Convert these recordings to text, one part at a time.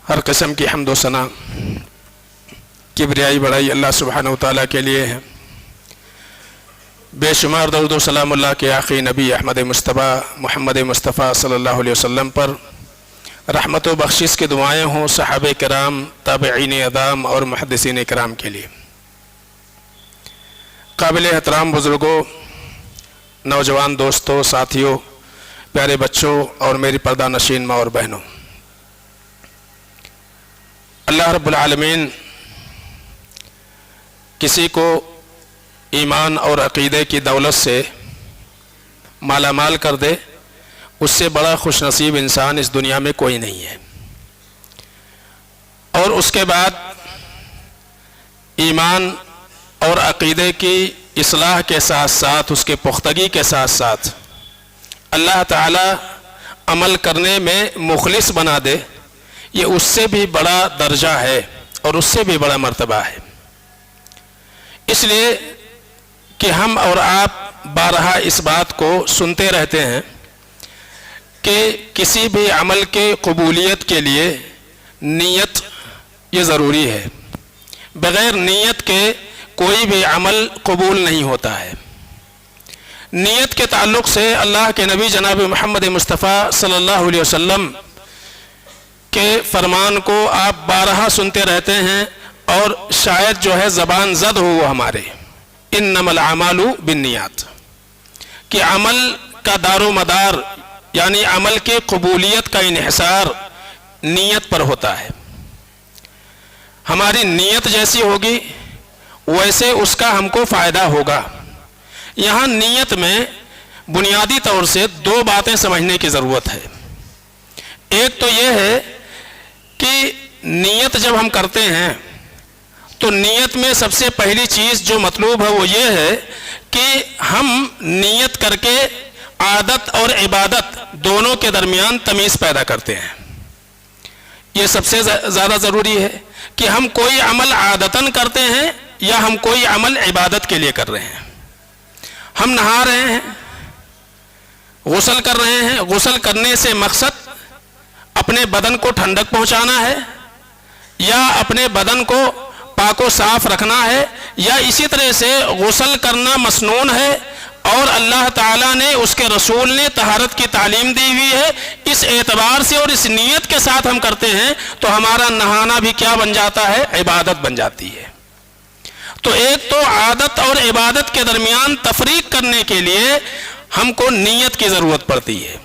ہر قسم کی حمد و ثنا کبریائی بڑائی اللہ سبحانہ و تعالیٰ کے لیے ہے۔ بے شمار درود و سلام اللہ کے آخری نبی احمد مصطفیٰ محمد مصطفیٰ صلی اللہ علیہ وسلم پر، رحمت و بخشش کی دعائیں ہوں صحابہ کرام، تابعین اعظام اور محدثین کرام کے لیے۔ قابل احترام بزرگوں، نوجوان دوستوں، ساتھیوں، پیارے بچوں اور میری پردہ نشین ماں اور بہنوں، اللہ رب العالمین کسی کو ایمان اور عقیدے کی دولت سے مالا مال کر دے، اس سے بڑا خوش نصیب انسان اس دنیا میں کوئی نہیں ہے۔ اور اس کے بعد ایمان اور عقیدے کی اصلاح کے ساتھ ساتھ، اس کے پختگی کے ساتھ ساتھ اللہ تعالی عمل کرنے میں مخلص بنا دے، یہ اس سے بھی بڑا درجہ ہے اور اس سے بھی بڑا مرتبہ ہے۔ اس لیے کہ ہم اور آپ بارہا اس بات کو سنتے رہتے ہیں کہ کسی بھی عمل کے قبولیت کے لیے نیت یہ ضروری ہے، بغیر نیت کے کوئی بھی عمل قبول نہیں ہوتا ہے۔ نیت کے تعلق سے اللہ کے نبی جناب محمد مصطفیٰ صلی اللہ علیہ وسلم کے فرمان کو آپ بارہا سنتے رہتے ہیں، اور شاید جو ہے زبان زد ہو وہ ہمارے، انما الاعمال بالنیات، کہ عمل کا دار و مدار یعنی عمل کے قبولیت کا انحصار نیت پر ہوتا ہے۔ ہماری نیت جیسی ہوگی ویسے اس کا ہم کو فائدہ ہوگا۔ یہاں نیت میں بنیادی طور سے دو باتیں سمجھنے کی ضرورت ہے۔ ایک تو یہ ہے کہ نیت جب ہم کرتے ہیں تو نیت میں سب سے پہلی چیز جو مطلوب ہے وہ یہ ہے کہ ہم نیت کر کے عادت اور عبادت دونوں کے درمیان تمیز پیدا کرتے ہیں۔ یہ سب سے زیادہ ضروری ہے کہ ہم کوئی عمل عادتاً کرتے ہیں یا ہم کوئی عمل عبادت کے لیے کر رہے ہیں۔ ہم نہا رہے ہیں، غسل کر رہے ہیں، غسل کرنے سے مقصد اپنے بدن کو ٹھنڈک پہنچانا ہے یا اپنے بدن کو پاک و صاف رکھنا ہے، یا اسی طرح سے غسل کرنا مسنون ہے اور اللہ تعالیٰ نے اس کے رسول نے طہارت کی تعلیم دی ہوئی ہے، اس اعتبار سے اور اس نیت کے ساتھ ہم کرتے ہیں تو ہمارا نہانا بھی کیا بن جاتا ہے؟ عبادت بن جاتی ہے۔ تو ایک تو عادت اور عبادت کے درمیان تفریق کرنے کے لیے ہم کو نیت کی ضرورت پڑتی ہے۔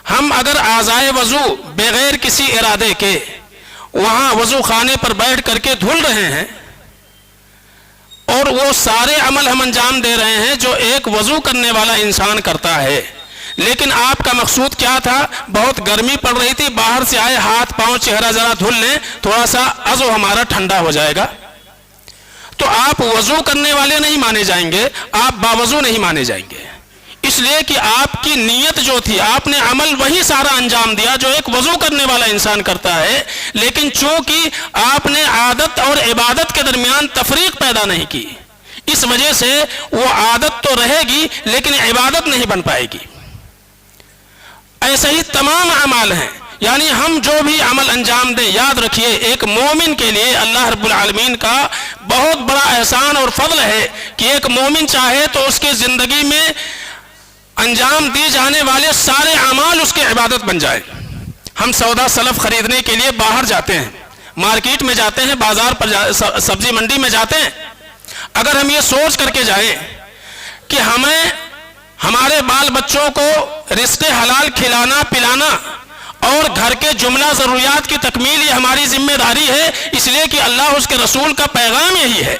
ہم اگر اعضائے وضو بغیر کسی ارادے کے وہاں وضو خانے پر بیٹھ کر کے دھل رہے ہیں اور وہ سارے عمل ہم انجام دے رہے ہیں جو ایک وضو کرنے والا انسان کرتا ہے، لیکن آپ کا مقصود کیا تھا؟ بہت گرمی پڑ رہی تھی، باہر سے آئے، ہاتھ پاؤں چہرہ ذرا دھل لیں، تھوڑا سا عضو ہمارا ٹھنڈا ہو جائے گا، تو آپ وضو کرنے والے نہیں مانے جائیں گے، آپ باوضو نہیں مانے جائیں گے، اس لیے کہ آپ کی نیت جو تھی، آپ نے عمل وہی سارا انجام دیا جو ایک وضو کرنے والا انسان کرتا ہے، لیکن چونکہ آپ نے عادت اور عبادت کے درمیان تفریق پیدا نہیں کی، اس وجہ سے وہ عادت تو رہے گی لیکن عبادت نہیں بن پائے گی۔ ایسے ہی تمام اعمال ہیں، یعنی ہم جو بھی عمل انجام دیں، یاد رکھیے ایک مومن کے لیے اللہ رب العالمین کا بہت بڑا احسان اور فضل ہے کہ ایک مومن چاہے تو اس کی زندگی میں انجام دی جانے والے سارے اعمال اس کی عبادت بن جائے۔ ہم سودا سلف خریدنے کے لیے باہر جاتے ہیں، مارکیٹ میں جاتے ہیں، بازار پر سبزی منڈی میں جاتے ہیں، اگر ہم یہ سوچ کر کے جائیں کہ ہمیں ہمارے بال بچوں کو رزق حلال کھلانا پلانا اور گھر کے جملہ ضروریات کی تکمیل یہ ہماری ذمہ داری ہے، اس لیے کہ اللہ اس کے رسول کا پیغام یہی ہے۔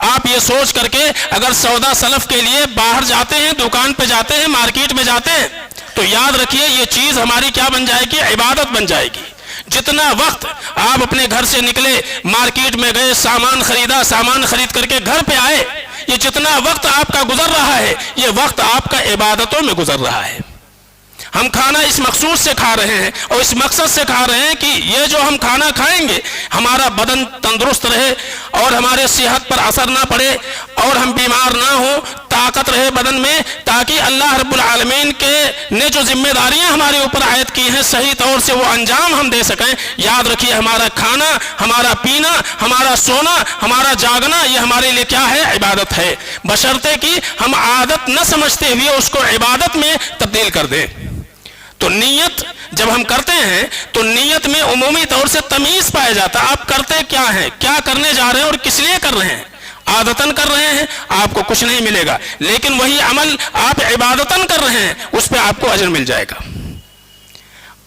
آپ یہ سوچ کر کے اگر سودا سلف کے لیے باہر جاتے ہیں، دکان پہ جاتے ہیں، مارکیٹ میں جاتے ہیں، تو یاد رکھیے یہ چیز ہماری کیا بن جائے گی؟ عبادت بن جائے گی۔ جتنا وقت آپ اپنے گھر سے نکلے، مارکیٹ میں گئے، سامان خریدا، سامان خرید کر کے گھر پہ آئے، یہ جتنا وقت آپ کا گزر رہا ہے یہ وقت آپ کا عبادتوں میں گزر رہا ہے۔ ہم کھانا اس مقصود سے کھا رہے ہیں اور اس مقصد سے کھا رہے ہیں کہ یہ جو ہم کھانا کھائیں گے ہمارا بدن تندرست رہے اور ہمارے صحت پر اثر نہ پڑے اور ہم بیمار نہ ہوں، طاقت رہے بدن میں، تاکہ اللہ رب العالمین نے جو ذمہ داریاں ہمارے اوپر عائد کی ہیں صحیح طور سے وہ انجام ہم دے سکیں۔ یاد رکھیے ہمارا کھانا، ہمارا پینا، ہمارا سونا، ہمارا جاگنا یہ ہمارے لیے کیا ہے؟ عبادت ہے، بشرطے کہ ہم عادت نہ سمجھتے ہوئے اس کو عبادت میں تبدیل کر دیں۔ تو نیت جب ہم کرتے ہیں تو نیت میں عمومی طور سے تمیز پایا جاتا ہے، آپ کرتے کیا ہیں، کیا کرنے جا رہے ہیں اور کس لیے کر رہے ہیں۔ عادتاً کر رہے ہیں آپ کو کچھ نہیں ملے گا، لیکن وہی عمل آپ عبادتاً کر رہے ہیں اس پہ آپ کو اجر مل جائے گا۔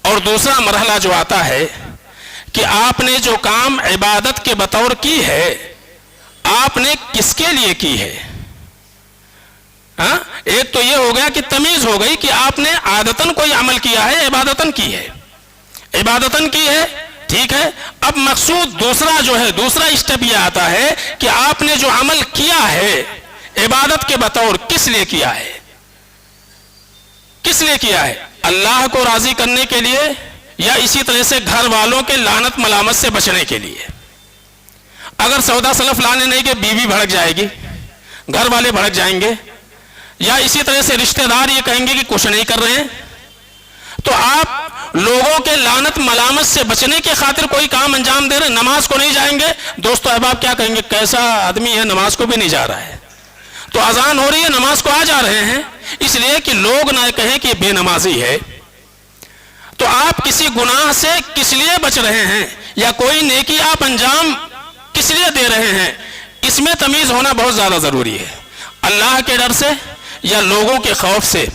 اور دوسرا مرحلہ جو آتا ہے کہ آپ نے جو کام عبادت کے بطور کی ہے آپ نے کس کے لیے کی ہے؟ ایک تو یہ ہو گیا کہ تمیز ہو گئی کہ آپ نے عادتاً کوئی عمل کیا ہے، عبادتاً کی ہے، عبادتاً کی ہے، ٹھیک ہے۔ اب مقصود دوسرا جو ہے، دوسرا اسٹیپ یہ آتا ہے کہ آپ نے جو عمل کیا ہے عبادت کے بطور کس لیے کیا ہے؟ کس لیے کیا ہے؟ اللہ کو راضی کرنے کے لیے یا اسی طرح سے گھر والوں کے لعنت ملامت سے بچنے کے لیے؟ اگر سودا سلف لانے نہیں کہ بیوی بھڑک جائے گی، گھر والے بھڑک جائیں گے، یا اسی طرح سے رشتہ دار یہ کہیں گے کہ کچھ نہیں کر رہے ہیں، تو آپ لوگوں کے لعنت ملامت سے بچنے کی خاطر کوئی کام انجام دے رہے ہیں، نماز کو نہیں جائیں گے، دوستو احباب کیا کہیں گے؟ کیسا آدمی ہے نماز کو بھی نہیں جا رہا ہے۔ تو اذان ہو رہی ہے نماز کو آ جا رہے ہیں، اس لیے کہ لوگ نہ کہیں کہ بے نمازی ہے۔ تو آپ کسی گناہ سے کس لیے بچ رہے ہیں یا کوئی نیکی آپ انجام کس لیے دے رہے ہیں، اس میں تمیز ہونا بہت زیادہ ضروری ہے۔ اللہ کے ڈر سے یا لوگوں کے خوف سے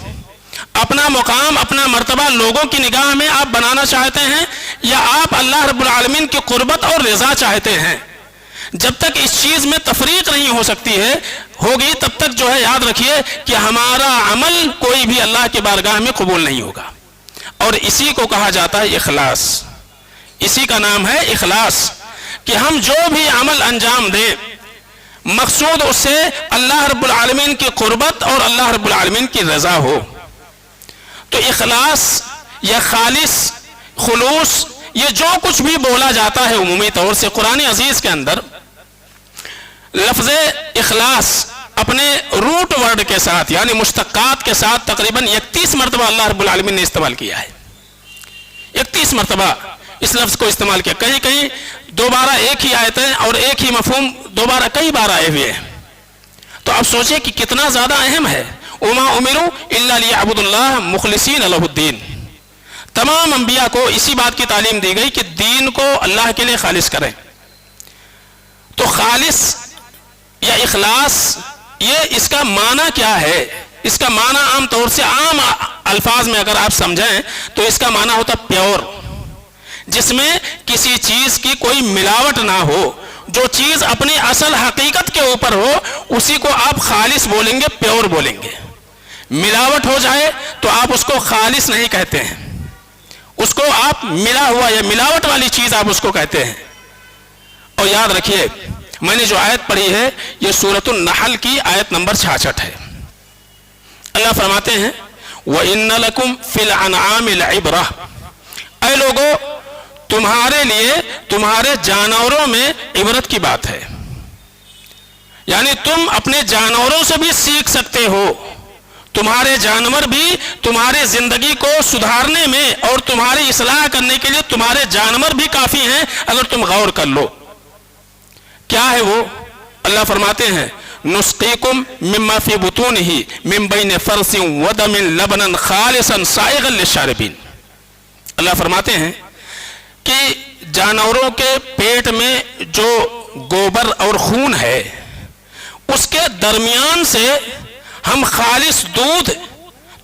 اپنا مقام، اپنا مرتبہ لوگوں کی نگاہ میں آپ بنانا چاہتے ہیں یا آپ اللہ رب العالمین کی قربت اور رضا چاہتے ہیں؟ جب تک اس چیز میں تفریق نہیں ہو سکتی ہے ہوگی تب تک جو ہے یاد رکھیے کہ ہمارا عمل کوئی بھی اللہ کے بارگاہ میں قبول نہیں ہوگا۔ اور اسی کو کہا جاتا ہے اخلاص، اسی کا نام ہے اخلاص، کہ ہم جو بھی عمل انجام دیں مقصود اس سے اللہ رب العالمین کی قربت اور اللہ رب العالمین کی رضا ہو۔ تو اخلاص یا خالص، خلوص، یہ جو کچھ بھی بولا جاتا ہے عمومی طور سے قرآن عزیز کے اندر، لفظ اخلاص اپنے روٹ ورڈ کے ساتھ یعنی مشتقات کے ساتھ تقریباً 31 مرتبہ اللہ رب العالمین نے استعمال کیا ہے۔ 31 مرتبہ اس لفظ کو استعمال کیا، کہیں کہیں دوبارہ ایک ہی آیتیں اور ایک ہی مفہوم دوبارہ کئی بار آئے ہوئے ہیں۔ تو اب سوچیں کہ کتنا زیادہ اہم ہے۔ وما امروا الا ليعبدوا الله مخلصين له الدين، تمام انبیاء کو اسی بات کی تعلیم دی گئی کہ دین کو اللہ کے لیے خالص کریں۔ تو خالص یا اخلاص یہ اس کا معنی کیا ہے؟ اس کا معنی عام طور سے عام الفاظ میں اگر آپ سمجھیں تو اس کا معنی ہوتا پیور، جس میں کسی چیز کی کوئی ملاوٹ نہ ہو، جو چیز اپنی اصل حقیقت کے اوپر ہو اسی کو آپ خالص بولیں گے، پیور بولیں گے۔ ملاوٹ ہو جائے تو آپ اس کو خالص نہیں کہتے ہیں، اس کو آپ ملا ہوا یا ملاوٹ والی چیز آپ اس کو کہتے ہیں۔ اور یاد رکھیے میں نے جو آیت پڑھی ہے یہ سورۃ النحل کی آیت نمبر 66 ہے۔ اللہ فرماتے ہیں وَإِنَّ لَكُمْ فِي الْأَنْعَامِ لَعِبْرَةً، اے لوگو تمہارے لیے تمہارے جانوروں میں عبرت کی بات ہے، یعنی تم اپنے جانوروں سے بھی سیکھ سکتے ہو، تمہارے جانور بھی تمہاری زندگی کو سدھارنے میں اور تمہاری اصلاح کرنے کے لیے تمہارے جانور بھی کافی ہیں اگر تم غور کر لو۔ کیا ہے وہ؟ اللہ فرماتے ہیں نسقیکم مما فی بطونہ من بین فرث ودم لبنا خالصا سائغا للشاربین۔ اللہ فرماتے ہیں کہ جانوروں کے پیٹ میں جو گوبر اور خون ہے اس کے درمیان سے ہم خالص دودھ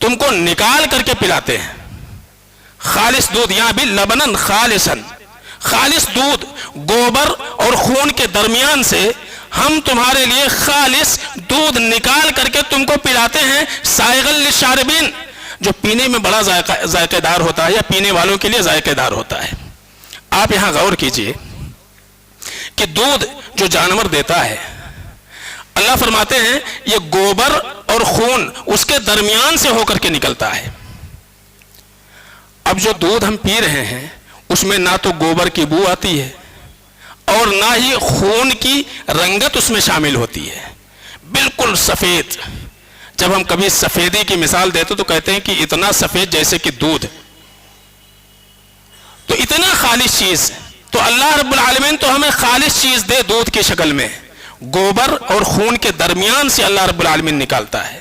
تم کو نکال کر کے پلاتے ہیں۔ خالص دودھ، یہاں بھی لبنن خالصاً، خالص دودھ گوبر اور خون کے درمیان سے ہم تمہارے لیے خالص دودھ نکال کر کے تم کو پلاتے ہیں، سائغا للشاربین، جو پینے میں بڑا ذائقہ دار ہوتا ہے یا پینے والوں کے لیے ذائقہ دار ہوتا ہے۔ آپ یہاں غور کیجئے کہ دودھ جو جانور دیتا ہے اللہ فرماتے ہیں یہ گوبر اور خون اس کے درمیان سے ہو کر کے نکلتا ہے۔ اب جو دودھ ہم پی رہے ہیں اس میں نہ تو گوبر کی بو آتی ہے اور نہ ہی خون کی رنگت اس میں شامل ہوتی ہے، بالکل سفید. جب ہم کبھی سفیدی کی مثال دیتے تو کہتے ہیں کہ اتنا سفید جیسے کہ دودھ. تو اتنا خالص چیز. تو اللہ رب العالمین تو ہمیں خالص چیز دے دودھ کی شکل میں، گوبر اور خون کے درمیان سے اللہ رب العالمین نکالتا ہے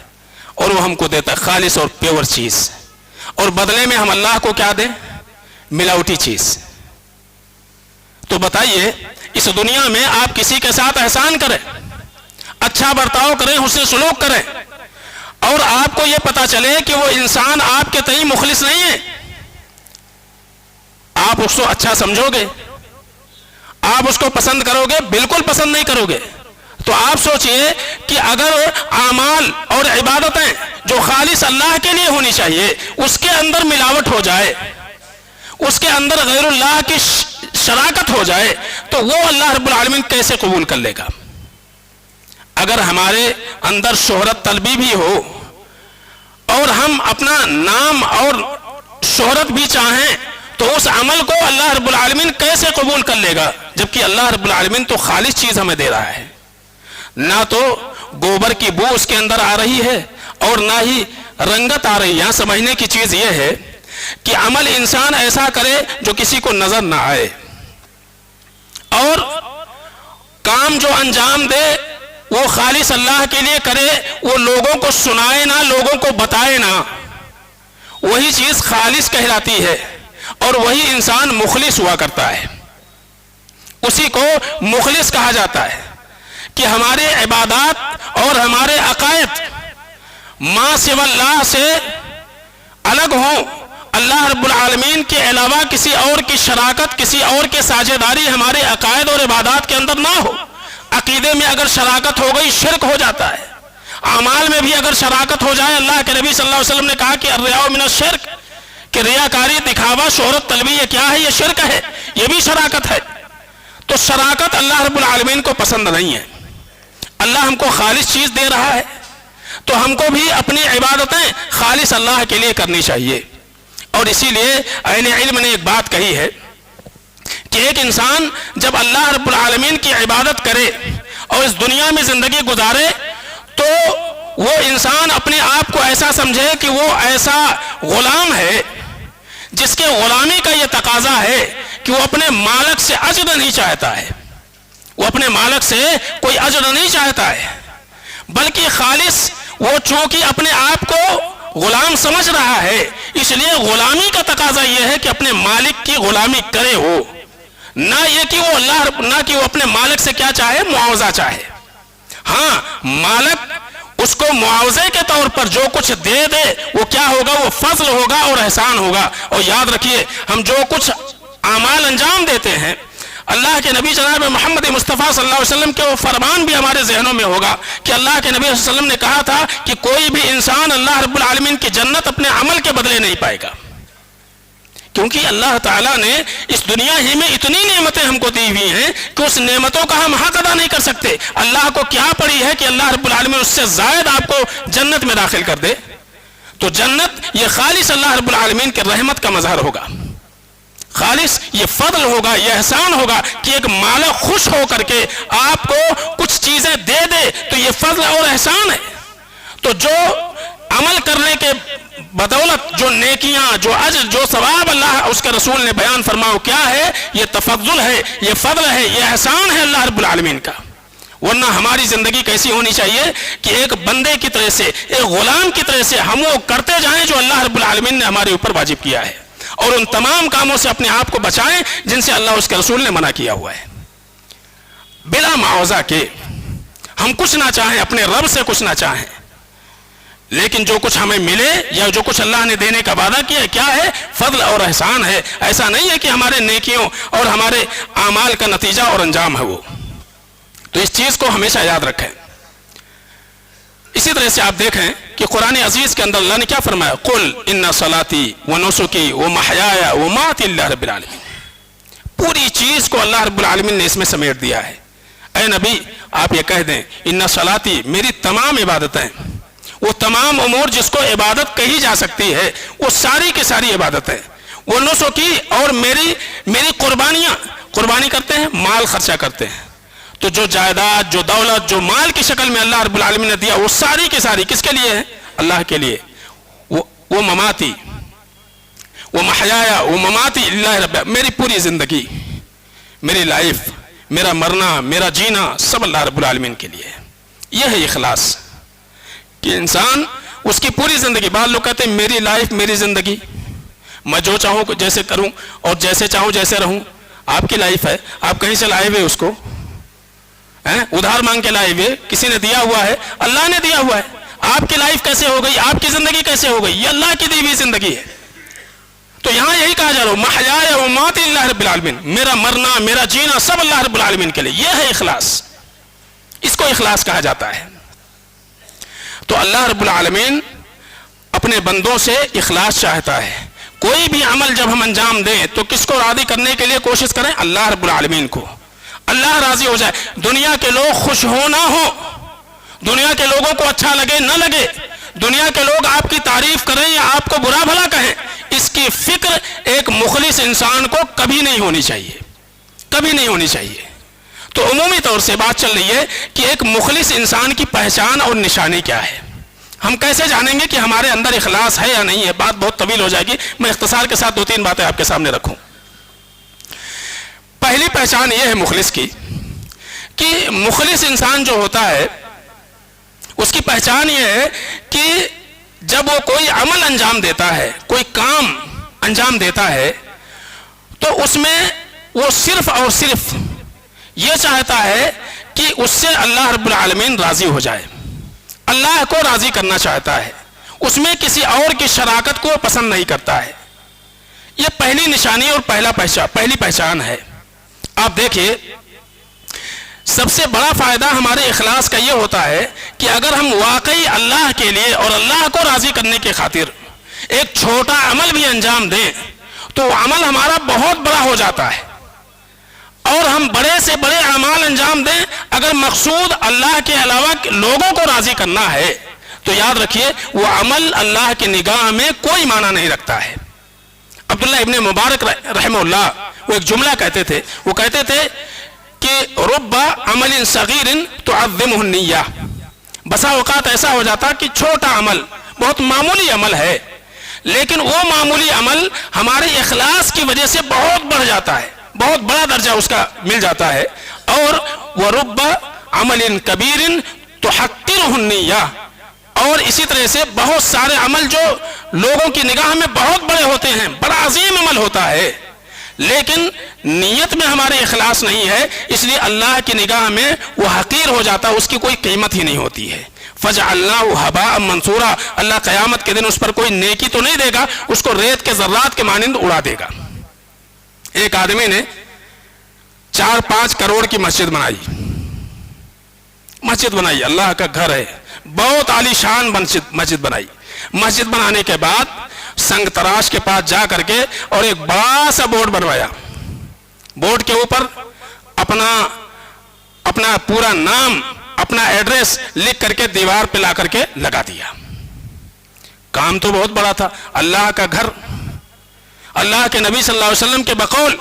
اور وہ ہم کو دیتا ہے خالص اور پیور چیز. اور بدلے میں ہم اللہ کو کیا دیں؟ ملاوٹی چیز. تو بتائیے اس دنیا میں آپ کسی کے ساتھ احسان کریں، اچھا برتاؤ کریں، حسن سلوک کریں، اور آپ کو یہ پتا چلے کہ وہ انسان آپ کے تئیں مخلص نہیں ہے، آپ اس کو اچھا سمجھو گے؟ آپ اس کو پسند کرو گے؟ بالکل پسند نہیں کرو گے. تو آپ سوچئے کہ اگر اعمال اور عبادتیں جو خالص اللہ کے لیے ہونی چاہیے اس کے اندر ملاوٹ ہو جائے، اس کے اندر غیر اللہ کی شراکت ہو جائے، تو وہ اللہ رب العالمین کیسے قبول کر لے گا؟ اگر ہمارے اندر شہرت طلبی بھی ہو اور ہم اپنا نام اور شہرت بھی چاہیں تو اس عمل کو اللہ رب العالمین کیسے قبول کر لے گا؟ جبکہ اللہ رب العالمین تو خالص چیز ہمیں دے رہا ہے، نہ تو گوبر کی بو اس کے اندر آ رہی ہے اور نہ ہی رنگت آ رہی ہے. یہاں سمجھنے کی چیز یہ ہے کہ عمل انسان ایسا کرے جو کسی کو نظر نہ آئے، اور کام جو انجام دے وہ خالص اللہ کے لیے کرے، وہ لوگوں کو سنائے نہ، لوگوں کو بتائے نہ. وہی چیز خالص کہلاتی ہے اور وہی انسان مخلص ہوا کرتا ہے. اسی کو مخلص کہا جاتا ہے کہ ہمارے عبادات اور ہمارے عقائد ما سوى اللہ سے الگ ہوں، اللہ رب العالمین کے علاوہ کسی اور کی شراکت، کسی اور کے ساجداری ہمارے عقائد اور عبادات کے اندر نہ ہو. عقیدے میں اگر شراکت ہو گئی شرک ہو جاتا ہے. اعمال میں بھی اگر شراکت ہو جائے، اللہ کے نبی صلی اللہ علیہ وسلم نے کہا کہ الرياء من الشرک، کہ ریاکاری، دکھاوا، شہرت طلبی یہ کیا ہے؟ یہ شرک ہے، یہ بھی شراکت ہے. تو شراکت اللہ رب العالمین کو پسند نہیں ہے. اللہ ہم کو خالص چیز دے رہا ہے تو ہم کو بھی اپنی عبادتیں خالص اللہ کے لیے کرنی چاہیے. اور اسی لیے اہل علم نے ایک بات کہی ہے کہ ایک انسان جب اللہ رب العالمین کی عبادت کرے اور اس دنیا میں زندگی گزارے تو وہ انسان اپنے آپ کو ایسا سمجھے کہ وہ ایسا غلام ہے جس کے غلامی کا یہ تقاضا ہے کہ وہ اپنے مالک سے اجر نہیں چاہتا ہے، وہ اپنے مالک سے کوئی اجر نہیں چاہتا ہے، بلکہ خالص وہ چونکہ اپنے آپ کو غلام سمجھ رہا ہے اس لیے غلامی کا تقاضا یہ ہے کہ اپنے مالک کی غلامی کرے، ہو نہ یہ کہ وہ نہ کہ وہ اپنے مالک سے کیا چاہے؟ معاوضہ چاہے. ہاں مالک اس کو معاوضے کے طور پر جو کچھ دے دے وہ کیا ہوگا؟ وہ فضل ہوگا اور احسان ہوگا. اور یاد رکھیے ہم جو کچھ اعمال انجام دیتے ہیں، اللہ کے نبی جناب محمد مصطفیٰ صلی اللہ علیہ وسلم کے وہ فرمان بھی ہمارے ذہنوں میں ہوگا کہ اللہ کے نبی صلی اللہ علیہ وسلم نے کہا تھا کہ کوئی بھی انسان اللہ رب العالمین کی جنت اپنے عمل کے بدلے نہیں پائے گا، کیونکہ اللہ تعالیٰ نے اس دنیا ہی میں اتنی نعمتیں ہم کو دی ہوئی ہیں کہ اس نعمتوں کا ہم حق ادا نہیں کر سکتے. اللہ کو کیا پڑی ہے کہ اللہ رب العالمین اس سے زائد آپ کو جنت میں داخل کر دے؟ تو جنت یہ خالص اللہ رب العالمین کے رحمت کا مظہر ہوگا، خالص یہ فضل ہوگا، یہ احسان ہوگا کہ ایک مالک خوش ہو کر کے آپ کو کچھ چیزیں دے دے تو یہ فضل اور احسان ہے. تو جو عمل کرنے کے بدولت جو نیکیاں، جو اجر، جو ثواب اللہ اس کے رسول نے بیان فرماؤ کیا ہے؟ یہ تفضل ہے، یہ فضل ہے، یہ احسان ہے اللہ رب العالمین کا. ورنہ ہماری زندگی کیسی ہونی چاہیے کہ ایک بندے کی طرح سے، ایک غلام کی طرح سے ہم وہ کرتے جائیں جو اللہ رب العالمین نے ہمارے اوپر واجب کیا ہے، اور ان تمام کاموں سے اپنے آپ کو بچائیں جن سے اللہ اس کے رسول نے منع کیا ہوا ہے. بلا معاوضہ کے ہم کچھ نہ چاہیں، اپنے رب سے کچھ نہ چاہیں، لیکن جو کچھ ہمیں ملے یا جو کچھ اللہ نے دینے کا وعدہ کیا ہے کیا ہے؟ فضل اور احسان ہے. ایسا نہیں ہے کہ ہمارے نیکیوں اور ہمارے اعمال کا نتیجہ اور انجام ہے وہ. تو اس چیز کو ہمیشہ یاد رکھیں. اسی طرح سے آپ دیکھیں کہ قرآن عزیز کے اندر اللہ نے کیا فرمایا؟ قل ان صلاتی ونسکی ومحیایا ومماتی للہ رب العالمین. پوری چیز کو اللہ رب العالمین نے اس میں سمیٹ دیا ہے. اے نبی آپ یہ کہہ دیں ان صلاتی، میری تمام عبادتیں، وہ تمام امور جس کو عبادت کہی جا سکتی ہے وہ ساری کی ساری عبادتیں، وہ نسخ کی اور میری قربانی کرتے ہیں، مال خرچہ کرتے ہیں. تو جو جائیداد، جو دولت، جو مال کی شکل میں اللہ رب العالمین نے دیا، وہ ساری کی ساری کس کے لیے ہے؟ اللہ کے لیے. وہ مماتی وہ محیایا وہ مماتی اللہ رب، میری پوری زندگی، میری لائف، میرا مرنا، میرا جینا سب اللہ رب العالمین کے لیے ہے. یہ ہے اخلاص کہ انسان اس کی پوری زندگی، بعض لوگ کہتے ہیں میری لائف میری زندگی، میں جو چاہوں جیسے کروں اور جیسے چاہوں جیسے رہوں. آپ کی لائف ہے، آپ کہیں سے لائے ہوئے اس کو ادھار مانگ کے لائے ہوئے، کسی نے دیا ہوا ہے، اللہ نے دیا ہوا ہے. آپ کی لائف کیسے ہو گئی، آپ کی زندگی کیسے ہو گئی؟ یہ اللہ کی دی ہوئی زندگی ہے. تو یہاں یہی کہا جا رہا ہے محیایا و مماتی اللہ رب العالمین، میرا مرنا میرا جینا سب اللہ رب العالمین کے لیے. یہ ہے اخلاص، اس کو اخلاص کہا جاتا ہے. تو اللہ رب العالمین اپنے بندوں سے اخلاص چاہتا ہے. کوئی بھی عمل جب ہم انجام دیں تو کس کو راضی کرنے کے لیے کوشش کریں؟ اللہ رب العالمین کو. اللہ راضی ہو جائے، دنیا کے لوگ خوش ہو نہ ہو، دنیا کے لوگوں کو اچھا لگے نہ لگے، دنیا کے لوگ آپ کی تعریف کریں یا آپ کو برا بھلا کہیں، اس کی فکر ایک مخلص انسان کو کبھی نہیں ہونی چاہیے، کبھی نہیں ہونی چاہیے. تو عمومی طور سے بات چل رہی ہے کہ ایک مخلص انسان کی پہچان اور نشانی کیا ہے. ہم کیسے جانیں گے کہ ہمارے اندر اخلاص ہے یا نہیں ہے؟ بات بہت طویل ہو جائے گی، میں اختصار کے ساتھ 2-3 باتیں آپ کے سامنے رکھوں. پہلی پہچان یہ ہے مخلص کی کہ مخلص انسان جو ہوتا ہے اس کی پہچان یہ ہے کہ جب وہ کوئی عمل انجام دیتا ہے، کوئی کام انجام دیتا ہے، تو اس میں وہ صرف اور صرف یہ چاہتا ہے کہ اس سے اللہ رب العالمین راضی ہو جائے، اللہ کو راضی کرنا چاہتا ہے، اس میں کسی اور کی شراکت کو پسند نہیں کرتا ہے. یہ پہلی نشانی اور پہلی پہچان ہے. آپ دیکھیے سب سے بڑا فائدہ ہمارے اخلاص کا یہ ہوتا ہے کہ اگر ہم واقعی اللہ کے لیے اور اللہ کو راضی کرنے کی خاطر ایک چھوٹا عمل بھی انجام دیں تو وہ عمل ہمارا بہت بڑا ہو جاتا ہے. اور ہم بڑے سے بڑے اعمال انجام دیں، اگر مقصود اللہ کے علاوہ لوگوں کو راضی کرنا ہے تو یاد رکھیے وہ عمل اللہ کی نگاہ میں کوئی معنی نہیں رکھتا ہے. عبداللہ ابن مبارک رحمہ اللہ وہ ایک جملہ کہتے تھے، وہ کہتے تھے کہ رب عمل صغیر تعظمہ النیہ، بسا اوقات ایسا ہو جاتا کہ چھوٹا عمل، بہت معمولی عمل ہے، لیکن وہ معمولی عمل ہمارے اخلاص کی وجہ سے بہت بڑھ جاتا ہے، بہت بڑا درجہ اس کا مل جاتا ہے. اور ورب عمل کبیر تحقرہ النیہ، اور اسی طرح سے بہت سارے عمل جو لوگوں کی نگاہ میں بہت بڑے ہوتے ہیں، بڑا عظیم عمل ہوتا ہے، لیکن نیت میں ہمارے اخلاص نہیں ہے، اس لیے اللہ کی نگاہ میں وہ حقیر ہو جاتا ہے، اس کی کوئی قیمت ہی نہیں ہوتی ہے. فَجَعَلْنَاهُ هَبَاءً مَنْثُورًا، اللہ قیامت کے دن اس پر کوئی نیکی تو نہیں دے گا، اس کو ریت کے ذرات کے مانند اڑا دے گا. ایک آدمی نے 4-5 کروڑ کی مسجد بنائی، اللہ کا گھر ہے، بہت عالی شان مسجد بنائی. مسجد بنانے کے بعد سنگ تراش کے پاس جا کر کے اور ایک بڑا سا بورڈ بنوایا، بورڈ کے اوپر اپنا پورا نام، اپنا ایڈریس لکھ کر کے دیوار پہ لا کر کے لگا دیا. کام تو بہت بڑا تھا، اللہ کا گھر. اللہ کے نبی صلی اللہ علیہ وسلم کے بقول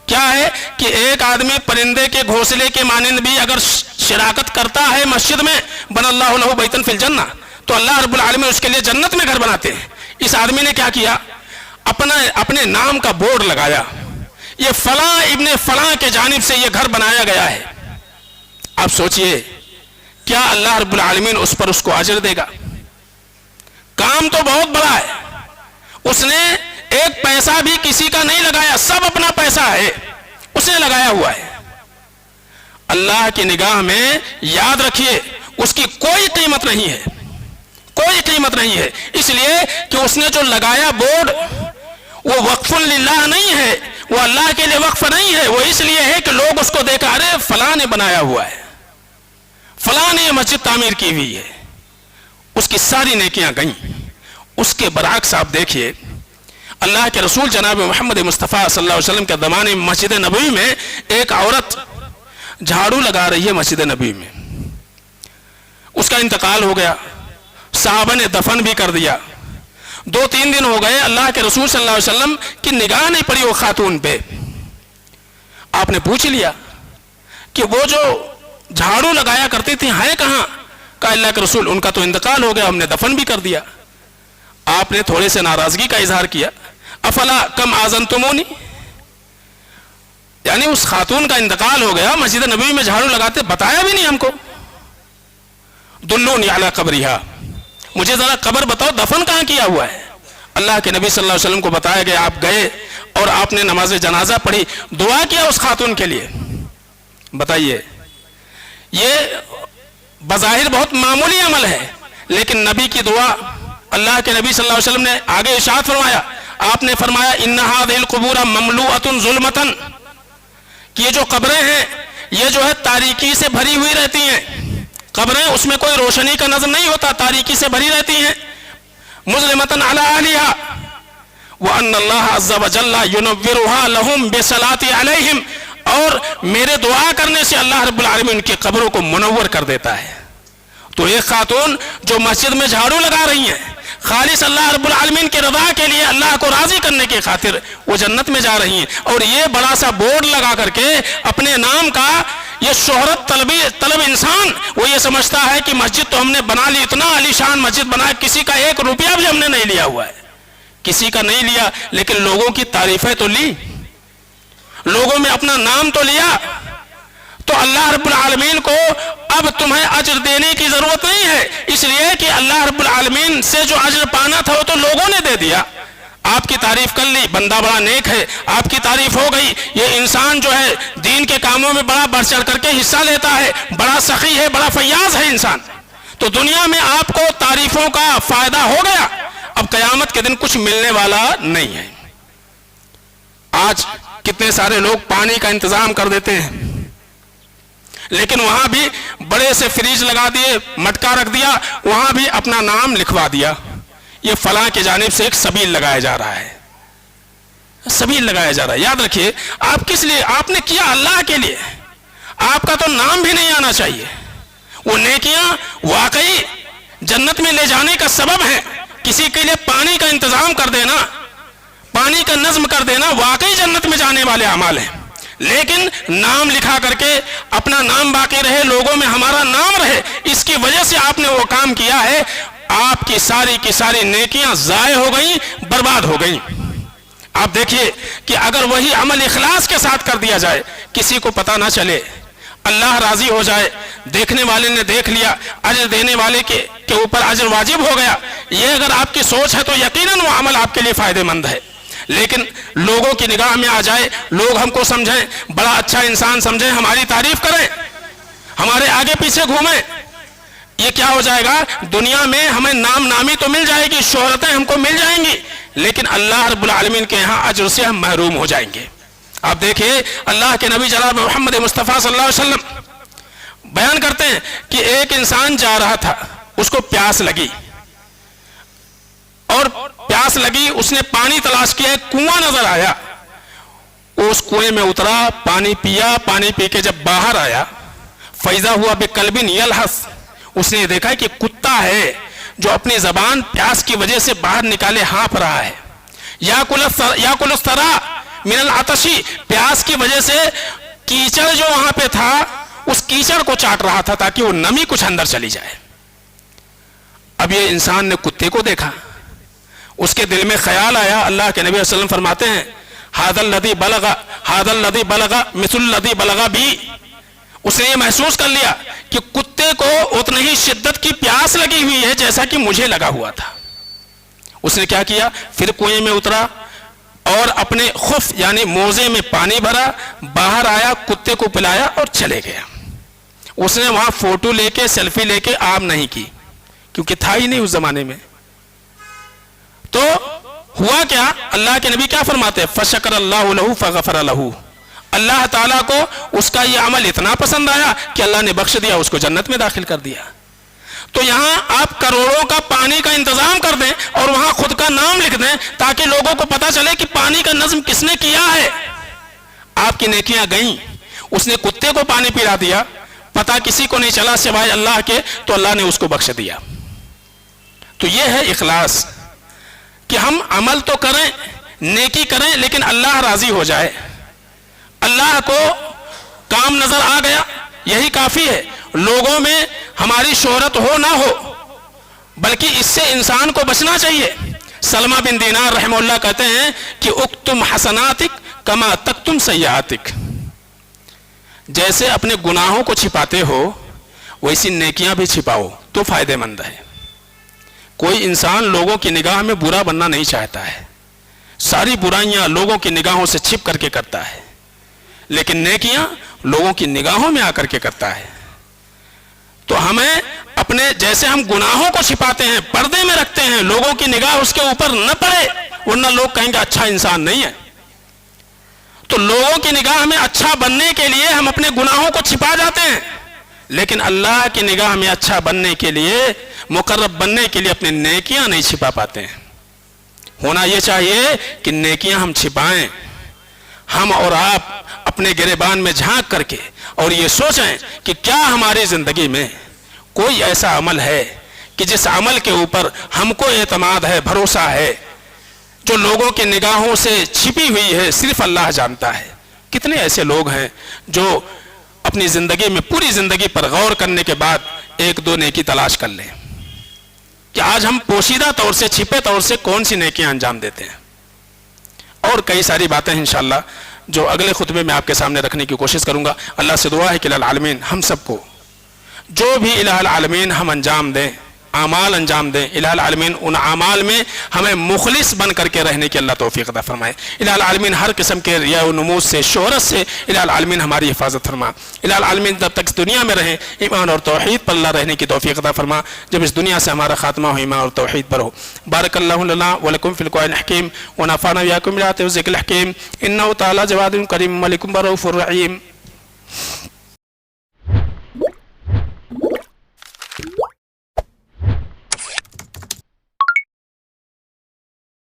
کیا ہے کہ ایک آدمی پرندے کے گھونسلے کے مانند بھی اگر شراکت کرتا ہے مسجد میں، بن اللہ لہ بیتن فی الجنہ، تو اللہ رب العالمین اس کے لیے جنت میں گھر بناتے ہیں. اس آدمی نے کیا کیا؟ اپنے نام کا بورڈ لگایا، یہ فلاں ابن فلاں کے جانب سے یہ گھر بنایا گیا ہے. آپ سوچئے کیا اللہ رب العالمین اس پر اس کو اجر دے گا؟ کام تو بہت بڑا ہے، اس نے ایک پیسہ بھی کسی کا نہیں لگایا، سب اپنا پیسہ ہے، اس نے لگایا ہوا ہے. اللہ کی نگاہ میں یاد رکھیے اس کی کوئی قیمت نہیں ہے، کوئی قیمت نہیں ہے، اس لیے کہ اس نے جو لگایا بورڈ وہ وقف للہ نہیں ہے، وہ اللہ کے لیے وقف نہیں ہے، وہ اس لیے ہے کہ لوگ اس کو دیکھا، ارے فلاں نے بنایا ہوا ہے، فلاں نے مسجد تعمیر کی ہوئی ہے، اس کی ساری نیکیاں گئیں. اس کے برعکس آپ دیکھیے اللہ کے رسول جناب محمد مصطفیٰ صلی اللہ علیہ وسلم کے زمانے میں مسجد نبوی میں ایک عورت جھاڑو لگا رہی ہے مسجد نبوی میں، اس کا انتقال ہو گیا، صحابہ نے دفن بھی کر دیا. 2-3 دن ہو گئے اللہ کے رسول صلی اللہ علیہ وسلم کی نگاہ نہیں پڑی وہ خاتون پہ. آپ نے پوچھ لیا کہ وہ جو جھاڑو لگایا کرتی تھی ہیں کہاں؟ کہا اللہ کے رسول ان کا تو انتقال ہو گیا، ہم نے دفن بھی کر دیا. آپ نے تھوڑے سے ناراضگی کا اظہار کیا. افلا کم آذنتمونی، یعنی اس خاتون کا انتقال ہو گیا، مسجد نبوی میں جھاڑو لگاتے، بتایا بھی نہیں ہم کو. دلونی علی قبرہا، مجھے ذرا قبر بتاؤ، دفن کہاں کیا ہوا ہے؟ اللہ کے نبی صلی اللہ علیہ وسلم کو بتایا گیا. آپ گئے اور آپ نے نماز جنازہ پڑھی، دعا کیا اس خاتون کے لیے. بتائیے، یہ بظاہر بہت معمولی عمل ہے، لیکن نبی کی دعا، اللہ کے نبی صلی اللہ علیہ وسلم نے آگے ارشاد فرمایا. آپ نے فرمایا ان هذه القبور مملوءة ظلمة، کہ یہ جو قبریں ہیں یہ جو ہے تاریکی سے بھری ہوئی رہتی ہیں. قبریں اس میں کوئی روشنی کا نظر نہیں ہوتا، تاریکی سے بھری رہتی ہیں. مظلمة على اهلها وان الله عز وجل ينورها لهم بالصلاة عليهم، اور میرے دعا کرنے سے اللہ رب العالمین ان کی قبروں کو منور کر دیتا ہے. تو ایک خاتون جو مسجد میں جھاڑو لگا رہی ہیں، خالص اللہ رب العالمین کے رضا کے لیے، اللہ کو راضی کرنے کی خاطر وہ جنت میں جا رہی ہیں. اور یہ بڑا سا بورڈ لگا کر کے اپنے نام کا، یہ شہرت طلب انسان وہ یہ سمجھتا ہے کہ مسجد تو ہم نے بنا لی، اتنا عالی شان مسجد بنا، کسی کا 1 روپیہ بھی ہم نے نہیں لیا ہوا ہے، کسی کا نہیں لیا، لیکن لوگوں کی تعریفیں تو لی، لوگوں میں اپنا نام تو لیا. تو اللہ رب العالمین کو اب تمہیں اجر دینے کی ضرورت نہیں ہے، اس لیے کہ اللہ رب العالمین سے جو اجر پانا تھا وہ تو لوگوں نے دے دیا. آپ کی تعریف کر لی، بندہ بڑا نیک ہے، آپ کی تعریف ہو گئی. یہ انسان جو ہے دین کے کاموں میں بڑا بڑھ چڑھ کر کے حصہ لیتا ہے، بڑا سخی ہے، بڑا فیاض ہے انسان. تو دنیا میں آپ کو تعریفوں کا فائدہ ہو گیا، اب قیامت کے دن کچھ ملنے والا نہیں ہے. آج کتنے سارے لوگ پانی کا انتظام کر دیتے ہیں، لیکن وہاں بھی بڑے سے فریج لگا دیے، مٹکا رکھ دیا، وہاں بھی اپنا نام لکھوا دیا. یہ فلاں کی جانب سے ایک سبیل لگایا جا رہا ہے، سبیل لگایا جا رہا ہے. یاد رکھیے، آپ کس لیے آپ نے کیا؟ اللہ کے لیے. آپ کا تو نام بھی نہیں آنا چاہیے. وہ نیکیاں واقعی جنت میں لے جانے کا سبب ہے. کسی کے لیے پانی کا انتظام کر دینا، پانی کا نظم کر دینا، واقعی جنت میں جانے والے اعمال ہیں. لیکن نام لکھا کر کے اپنا نام باقی رہے، لوگوں میں ہمارا نام رہے، اس کی وجہ سے آپ نے وہ کام کیا ہے، آپ کی ساری نیکیاں ضائع ہو گئیں، برباد ہو گئیں. آپ دیکھیے کہ اگر وہی عمل اخلاص کے ساتھ کر دیا جائے، کسی کو پتہ نہ چلے، اللہ راضی ہو جائے، دیکھنے والے نے دیکھ لیا، اجر دینے والے کے اوپر اجر واجب ہو گیا، یہ اگر آپ کی سوچ ہے تو یقیناً وہ عمل آپ کے لیے فائدہ مند ہے. لیکن لوگوں کی نگاہ میں آ جائے، لوگ ہم کو سمجھیں، بڑا اچھا انسان سمجھیں، ہماری تعریف کریں، ہمارے آگے پیچھے گھومیں، یہ کیا ہو جائے گا؟ دنیا میں ہمیں نام نامی تو مل جائے گی، شہرتیں ہم کو مل جائیں گی، لیکن اللہ رب العالمین کے یہاں اجر سے ہم محروم ہو جائیں گے. آپ دیکھیں اللہ کے نبی جناب محمد مصطفیٰ صلی اللہ علیہ وسلم بیان کرتے ہیں کہ ایک انسان جا رہا تھا، اس کو پیاس لگی، اور پیاس لگی، اس نے پانی تلاش کیا، ایک کنواں نظر آیا، اس کنویں میں اترا، پانی پیا، پانی پی کے جب باہر آیا، فیضا ہوا بقلب یلحس، اس نے دیکھا کہ کتا ہے جو اپنی زبان پیاس کی وجہ سے باہر نکالے ہانپ رہا ہے. یاکل الثرى من العطش، پیاس کی وجہ سے کیچڑ جو وہاں پہ تھا اس کیچڑ کو چاٹ رہا تھا تاکہ وہ نمی کچھ اندر چلی جائے. اب یہ انسان نے کتے کو دیکھا، اس کے دل میں خیال آیا. اللہ کے نبی صلی اللہ علیہ وسلم فرماتے ہیں ھذا الذی بلغ مثل الذی بلغ بی، اس نے یہ محسوس کر لیا کہ کتے کو اتنی ہی شدت کی پیاس لگی ہوئی ہے جیسا کہ مجھے لگا ہوا تھا. اس نے کیا کیا؟ پھر کنویں میں اترا اور اپنے خف یعنی موزے میں پانی بھرا، باہر آیا، کتے کو پلایا اور چلے گیا. اس نے وہاں فوٹو لے کے، سیلفی لے کے عام نہیں کی، کیونکہ تھا ہی نہیں اس زمانے میں. تو ہوا کیا؟ اللہ کے نبی کیا فرماتے ہیں؟ فشکر اللہ لہ فغفر لہ، اللہ تعالیٰ کو اس کا یہ عمل اتنا پسند آیا کہ اللہ نے بخش دیا، اس کو جنت میں داخل کر دیا. تو یہاں آپ کروڑوں کا پانی کا انتظام کر دیں اور وہاں خود کا نام لکھ دیں تاکہ لوگوں کو پتا چلے کہ پانی کا نظم کس نے کیا ہے. آپ کی نیکیاں گئیں، اس نے کتے کو پانی پلا دیا، پتا کسی کو نہیں چلا سوائے اللہ کے، تو اللہ نے اس کو بخش دیا. تو یہ ہے اخلاص. کہ ہم عمل تو کریں، نیکی کریں، لیکن اللہ راضی ہو جائے، اللہ کو کام نظر آ گیا، یہی کافی ہے۔ لوگوں میں ہماری شہرت ہو نہ ہو، بلکہ اس سے انسان کو بچنا چاہیے۔ سلمہ بن دینار رحمہ اللہ کہتے ہیں کہ اکتم حسناتک کما تکتم سیئاتک، جیسے اپنے گناہوں کو چھپاتے ہو ویسی نیکیاں بھی چھپاؤ تو فائدہ مند ہے۔ کوئی انسان لوگوں کی نگاہ میں برا بننا نہیں چاہتا ہے، ساری برائیاں لوگوں کی نگاہوں سے چھپ کر کے کرتا ہے، لیکن نیکیاں لوگوں کی نگاہوں میں آ کر کے کرتا ہے۔ تو ہمیں اپنے جیسے ہم گناہوں کو چھپاتے ہیں، پردے میں رکھتے ہیں، لوگوں کی نگاہ اس کے اوپر نہ پڑے، ورنہ لوگ کہیں گے اچھا انسان نہیں ہے۔ تو لوگوں کی نگاہ میں اچھا بننے کے لیے ہم اپنے گناہوں کو چھپا جاتے ہیں، لیکن اللہ کی نگاہ میں اچھا بننے کے لیے، مقرب بننے کے لیے اپنی نیکیاں نہیں چھپا پاتے ہیں۔ ہونا یہ چاہیے کہ نیکیاں ہم چھپائیں، ہم اور آپ اپنے گریبان میں جھانک کر کے اور یہ سوچیں کہ کیا ہماری زندگی میں کوئی ایسا عمل ہے کہ جس عمل کے اوپر ہم کو اعتماد ہے، بھروسہ ہے، جو لوگوں کی نگاہوں سے چھپی ہوئی ہے، صرف اللہ جانتا ہے۔ کتنے ایسے لوگ ہیں جو اپنی زندگی میں پوری زندگی پر غور کرنے کے بعد ایک دو نیکی تلاش کر لیں کہ آج ہم پوشیدہ طور سے، چھپے طور سے کون سی نیکیاں انجام دیتے ہیں۔ اور کئی ساری باتیں انشاءاللہ جو اگلے خطبے میں آپ کے سامنے رکھنے کی کوشش کروں گا۔ اللہ سے دعا ہے کہ الہ العالمین ہم سب کو جو بھی الہ العالمین ہم انجام دیں، اعمال انجام دیں، الہ العالمین ان اعمال میں ہمیں مخلص بن کر کے رہنے کی اللہ توفیق عطا فرمائے۔ الہ العالمین ہر قسم کے ریا و نمود سے، شہرت سے الہ العالمین ہماری حفاظت فرما۔ الہ العالمین جب تک اس دنیا میں رہیں ایمان اور توحید پر اللہ رہنے کی توفیق عطا فرما، جب اس دنیا سے ہمارا خاتمہ ہو ایمان اور توحید پر ہو۔ بارک اللہ لنا ولکم فی القرآن الحکیم ونفعنا وإياكم بالآيات والذکر الحکیم، انہ تعالی جواد کریم ملک رؤوف رحیم۔